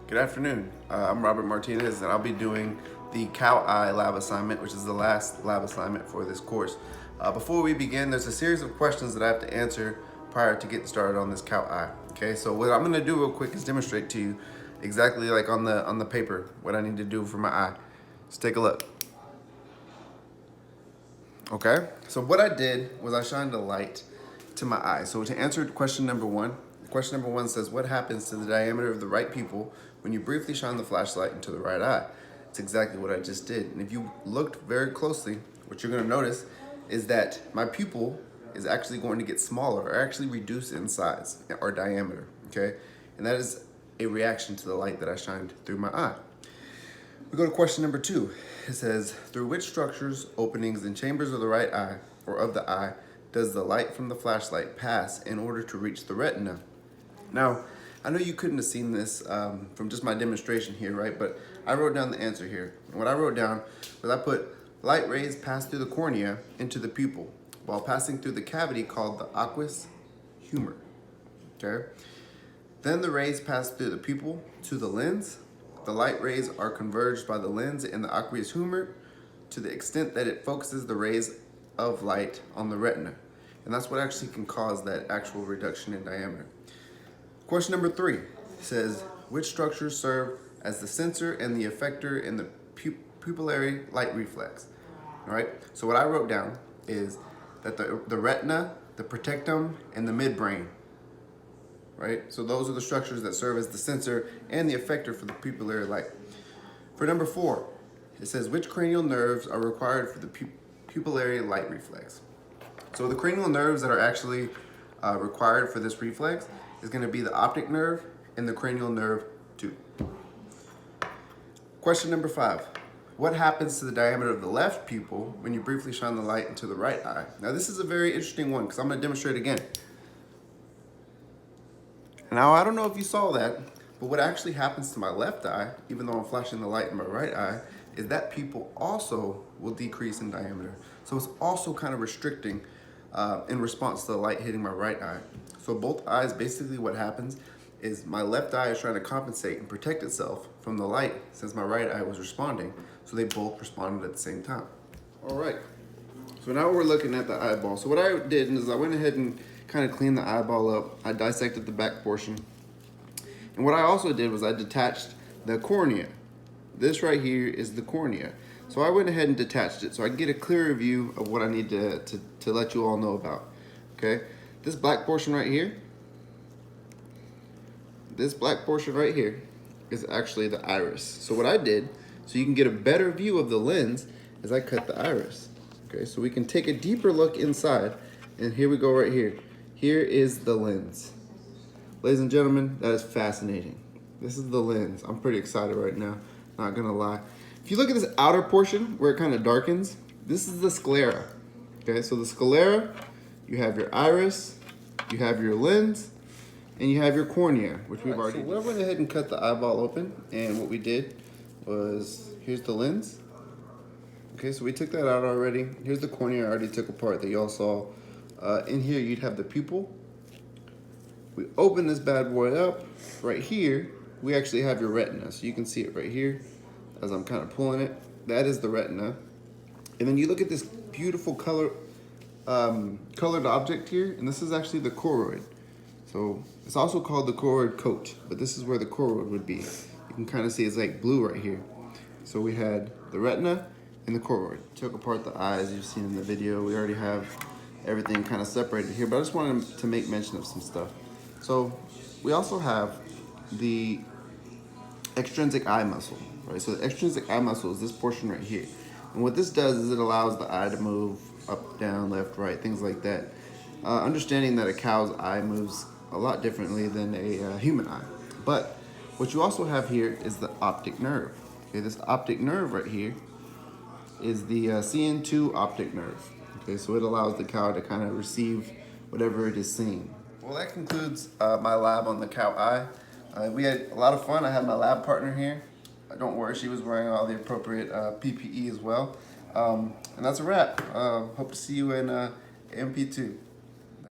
Good afternoon. I'm Robert Martinez, and I'll be doing the Cow Eye lab assignment, which is the last lab assignment for this course. Before we begin, there's a series of questions that I have to answer prior to getting started on this cow eye. Okay, so what I'm going to do real quick is demonstrate to you exactly like on the paper what I need to do for my eye. Let's take a look. Okay, so what I did was I shined a light to my eye. So to answer question number one says, what happens to the diameter of the right pupil when you briefly shine the flashlight into the right eye? It's exactly what I just did. And if you looked very closely, what you're gonna notice is that my pupil is actually going to get smaller or actually reduce in size or diameter, okay? And that is a reaction to the light that I shined through my eye. We go to question number two. It says, through which structures, openings, and chambers of the right eye or of the eye does the light from the flashlight pass in order to reach the retina? Now, I know you couldn't have seen this from just my demonstration here, right? But I wrote down the answer here. And what I wrote down was I put light rays pass through the cornea into the pupil while passing through the cavity called the aqueous humor, okay? Then the rays pass through the pupil to the lens. The light rays are converged by the lens and the aqueous humor to the extent that it focuses the rays of light on the retina. And that's what actually can cause that actual reduction in diameter. Question number three says, which structures serve as the sensor and the effector in the pupillary light reflex? All right, so what I wrote down is that the retina, the protectum, and the midbrain, right? So those are the structures that serve as the sensor and the effector for the pupillary light. For number four, it says, which cranial nerves are required for the pupillary light reflex? So the cranial nerves that are actually required for this reflex is going to be the optic nerve and the cranial nerve 2. Question number five. What happens to the diameter of the left pupil when you briefly shine the light into the right eye? Now this is a very interesting one because I'm going to demonstrate again. Now I don't know if you saw that, but what actually happens to my left eye, even though I'm flashing the light in my right eye, is that pupil also will decrease in diameter. So it's also kind of restricting in response to the light hitting my right eye. So both eyes, basically what happens is my left eye is trying to compensate and protect itself from the light since my right eye was responding. So they both responded at the same time. All right, so now we're looking at the eyeball. So what I did is I went ahead and kind of cleaned the eyeball up. I dissected the back portion. And what I also did was I detached the cornea. This right here is the cornea. So I went ahead and detached it so I can get a clearer view of what I need to let you all know about, okay? This black portion right here, is actually the iris. So what I did, so you can get a better view of the lens, is I cut the iris, okay? So we can take a deeper look inside, and here we go right here. Here is the lens. Ladies and gentlemen, that is fascinating. This is the lens. I'm pretty excited right now, not gonna lie. If you look at this outer portion where it kind of darkens, this is the sclera. Okay, so the sclera, you have your iris, you have your lens, and you have your cornea, which we've already done. So we went ahead and cut the eyeball open, and what we did was, here's the lens. Okay, so we took that out already. Here's the cornea I already took apart that y'all saw. In here, you'd have the pupil. We open this bad boy up. Right here, we actually have your retina. So you can see it right here as I'm kind of pulling it. That is the retina. And then you look at this beautiful colored object here, and this is actually the choroid. So it's also called the choroid coat, but this is where the choroid would be. You can kind of see it's like blue right here. So we had the retina and the choroid. Took apart the eyes you've seen in the video. We already have everything kind of separated here, but I just wanted to make mention of some stuff. So we also have the extrinsic eye muscle, right? So the extrinsic eye muscle is this portion right here. And what this does is it allows the eye to move up, down, left, right, things like that. Understanding that a cow's eye moves a lot differently than a human eye. But what you also have here is the optic nerve. Okay, this optic nerve right here is the CN2 optic nerve. Okay, so it allows the cow to kind of receive whatever it is seeing. Well, that concludes my lab on the cow eye. We had a lot of fun. I had my lab partner here. Don't worry, she was wearing all the appropriate PPE as well. And that's a wrap. Hope to see you in MP2.